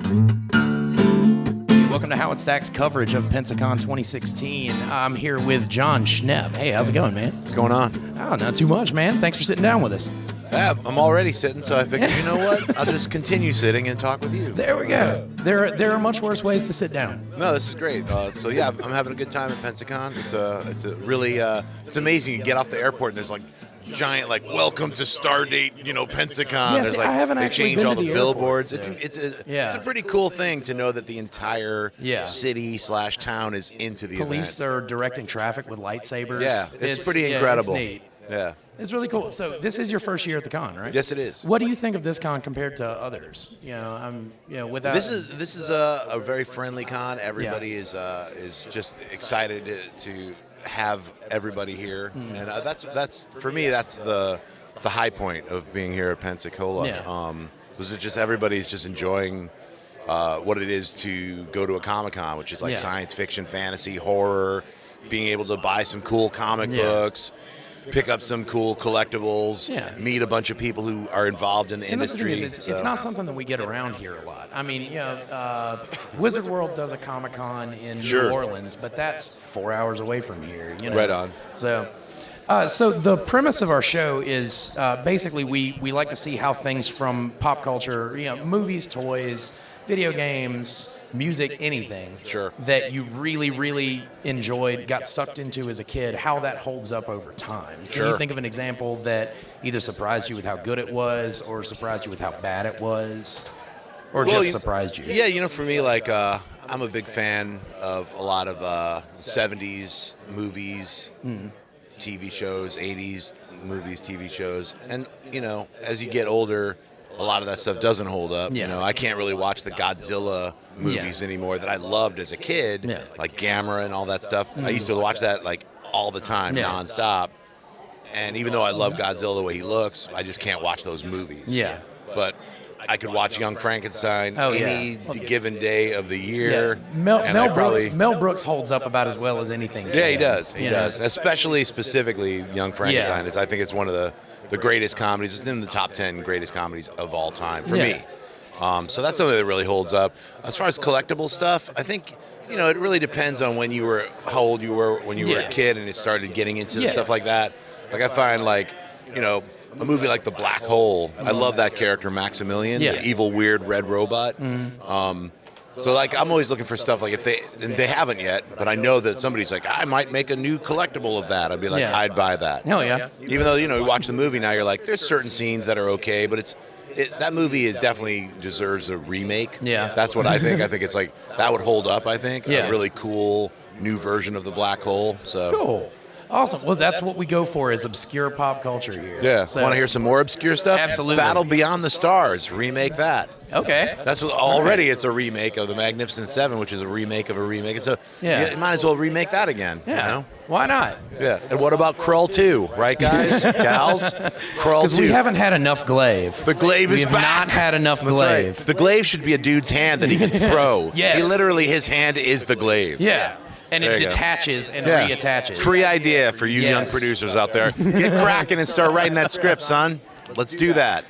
Welcome to Howard Stack's coverage of Pensacon 2016. I'm here with Jon Schnepp. Hey, how's it going, man? What's going on? Oh, not too much, man. Thanks for sitting down with us. Yeah, I'm already sitting, so I figured, you know what? I'll just continue sitting and talk with you. There we go. There are much worse ways to sit down. No, this is great. So yeah, I'm having a good time at Pensacon. It's a really it's amazing. You get off the airport and there's like giant welcome to Stardate, Pensacon. Yeah, there's see, I haven't they actually change been all to the the billboards. airport, It's a pretty cool thing to know that the entire city/town is into the Police event. are directing traffic with lightsabers. Yeah, it's pretty incredible. It's neat. Yeah. It's really cool. So this is your first year at the con, right? Yes, it is. What do you think of this con compared to others? Without This is a very friendly con. Everybody is just excited to have everybody here, and that's for me. That's the high point of being here at Pensacola. Yeah. Was it just everybody's just enjoying what it is to go to a Comic-Con, which is like science fiction, fantasy, horror, being able to buy some cool comic books. Pick up some cool collectibles, meet a bunch of people who are involved in the industry. It's not something that we get around here a lot. I mean, Wizard World does a Comic-Con in New Orleans, but that's 4 hours away from here. Right on. So the premise of our show is basically we like to see how things from pop culture, movies, toys, video games, music, anything that you really, really enjoyed, got sucked into as a kid, how that holds up over time. Can you think of an example that either surprised you with how good it was or surprised you with how bad it was or just surprised you? Yeah, for me, I'm a big fan of a lot of 70s movies, TV shows, 80s movies, TV shows. And, as you get older, a lot of that stuff doesn't hold up. I can't really watch the Godzilla movies anymore that I loved as a kid, like Gamera and all that stuff. I used to watch that all the time, nonstop. And even though I love Godzilla the way he looks, I just can't watch those movies. Yeah. But I could watch Young Frankenstein any given day of the year. Mel Brooks holds up about as well as anything. Yeah, he does. He does. Especially specifically Young Frankenstein. I think it's one of the greatest comedies. It's in the top 10 greatest comedies of all time for me. So that's something that really holds up. As far as collectible stuff, I think, it really depends on how old you were when you were a kid and you started getting into stuff like that. I find a movie like The Black Hole, I love that character, Maximilian, the evil, weird red robot. So I'm always looking for stuff if they haven't yet, but I know that somebody's I might make a new collectible of that. I'd be I'd buy that. Hell yeah. Even though, you watch the movie now, you're there's certain scenes that are okay, but that movie definitely deserves a remake. Yeah. That's what I think. I think it's that would hold up, I think. A really cool new version of The Black Hole. So cool. Awesome. Well, that's what we go for is obscure pop culture here. Yeah. So, want to hear some more obscure stuff? Absolutely. Battle Beyond the Stars. Remake that. Okay. That's already it's a remake of The Magnificent Seven, which is a remake of a remake. So you might as well remake that again. Yeah. Why not? Yeah. And what about Krull 2, right, guys? Gals? Krull 2. Because we haven't had enough glaive. The glaive is back. We have not had enough glaive. Right. The glaive should be a dude's hand that he can throw. Yes. His hand is the glaive. Yeah. And it detaches and reattaches. Free idea for you young producers out there. Get cracking and start writing that script, son. Let's do that.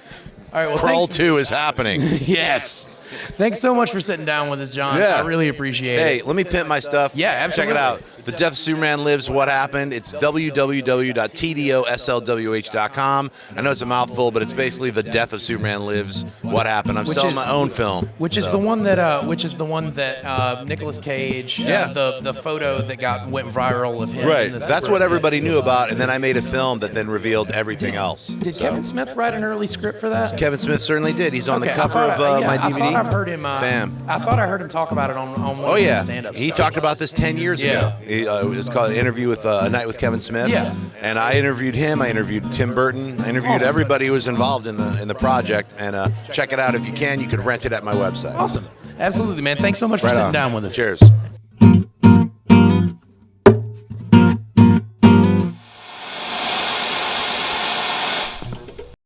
All right, well, Krull 2 is happening. Yes. Thanks so much for sitting down with us, Jon. Yeah. I really appreciate it. Hey, let me pimp my stuff. Yeah, absolutely. Check it out. The Death of Superman Lives, What Happened. It's www.tdoslwh.com. I know it's a mouthful, but it's basically The Death of Superman Lives, What Happened. I'm selling my own film. Which is the one that Nicolas Cage, the photo that went viral of him. Right. That's what everybody knew about, and then I made a film that then revealed everything else. Did Kevin Smith write an early script for that? Kevin Smith certainly did. He's on the cover of my DVD. I've heard him. Bam. I thought I heard him talk about it on one of his stand-ups. He talked about this 10 years ago. It was called an interview with A Night with Kevin Smith. Yeah. And I interviewed him. I interviewed Tim Burton. I interviewed everybody who was involved in the project. And check it out if you can. You could rent it at my website. Awesome. Absolutely, man. Thanks so much for sitting down with us. Cheers.